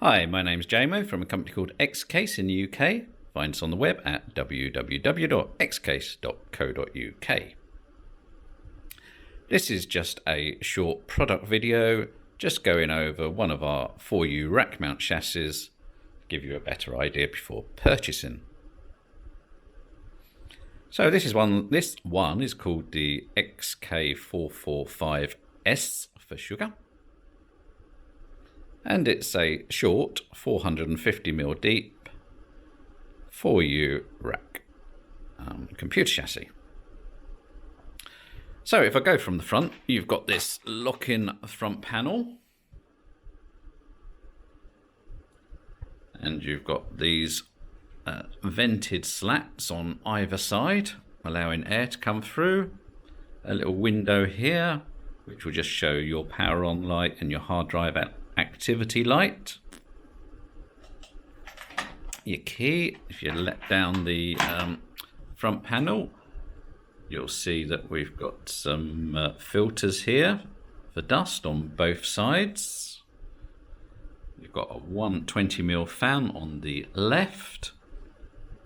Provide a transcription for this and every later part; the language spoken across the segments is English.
Hi, my name's Jamo from a company called Xcase in the UK. Find us on the web at www.xcase.co.uk. This is just a short product video, just going over one of our 4U Rackmount chassis to give you a better idea before purchasing. So this one is called the X445S for sugar. And it's a short 450mm deep 4U rack computer chassis. So if I go from the front, you've got this lock-in front panel. And you've got these vented slats on either side, allowing air to come through. A little window here, which will just show your power on light and your hard drive activity light. Your key, if you let down the front panel, you'll see that we've got some filters here for dust on both sides. You've got a 120mm fan on the left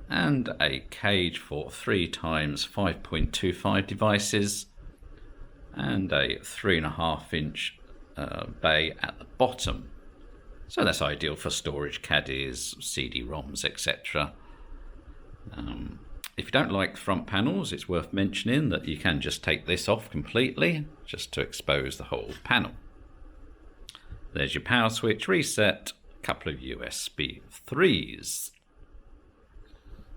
and a cage for 3x 5.25 devices and a 3.5-inch bay at the bottom. So that's ideal for storage caddies, CD-ROMs, etc. If you don't like front panels, it's worth mentioning that you can just take this off completely, just to expose the whole panel. There's your power switch reset, a couple of USB 3s.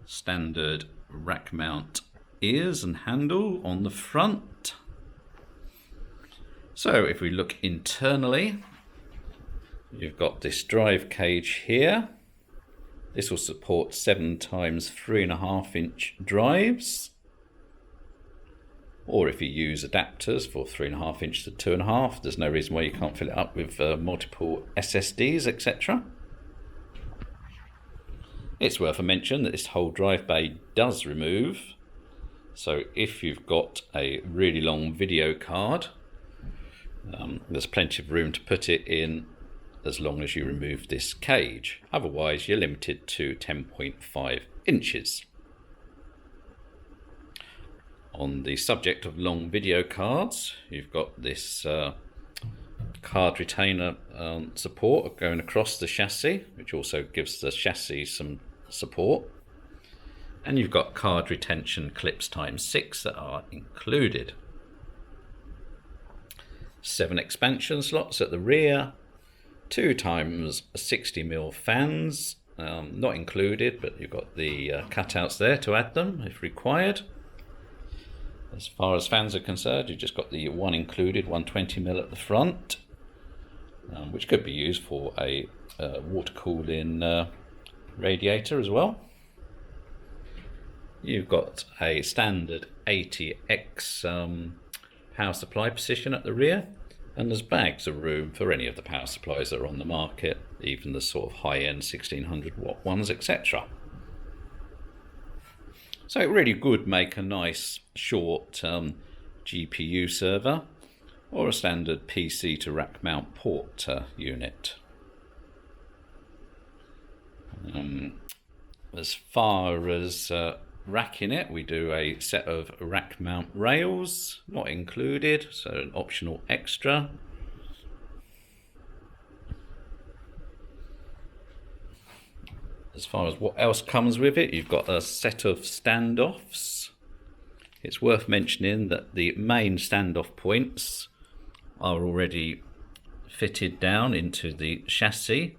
Standard rack mount ears and handle on the front. So if we look internally, you've got this drive cage here. This will support 7x 3.5-inch drives. Or if you use adapters for 3.5-inch to 2.5, there's no reason why you can't fill it up with multiple SSDs, etc. It's worth a mention that this whole drive bay does remove. So if you've got a really long video card, there's plenty of room to put it in as long as you remove this cage. Otherwise, you're limited to 10.5 inches. On the subject of long video cards, you've got this card retainer support going across the chassis, which also gives the chassis some support. And you've got card retention clips ×6 that are included. 7 expansion slots at the rear, 2x 60mm fans, not included, but you've got the cutouts there to add them if required. As far as fans are concerned, you've just got the one included 120mm at the front, which could be used for a water cooling radiator as well. You've got a standard 80x power supply position at the rear, and there's bags of room for any of the power supplies that are on the market, even the sort of high-end 1600 watt ones, etc. So it really could make a nice short GPU server or a standard PC to rack mount port unit. As far as racking it, we do a set of rack mount rails, not included, so an optional extra. As far as what else comes with it, you've got a set of standoffs. It's worth mentioning that the main standoff points are already fitted down into the chassis,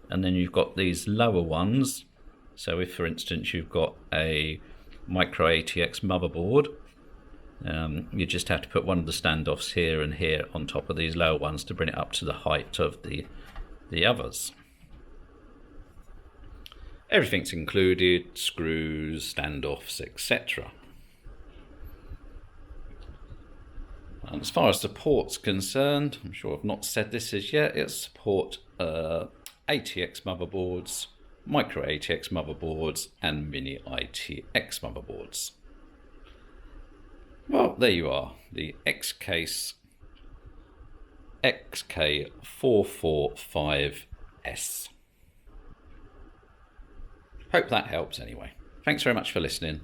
and then you've got these lower ones. So if, for instance, you've got a micro ATX motherboard, you just have to put one of the standoffs here and here on top of these lower ones to bring it up to the height of the others. Everything's included, screws, standoffs, etc. And as far as support's concerned, I'm sure I've not said this as yet, it'll support ATX motherboards, micro ATX motherboards and mini ITX motherboards. Well, there you are, the Xcase XK445S. Hope that helps anyway. Thanks very much for listening.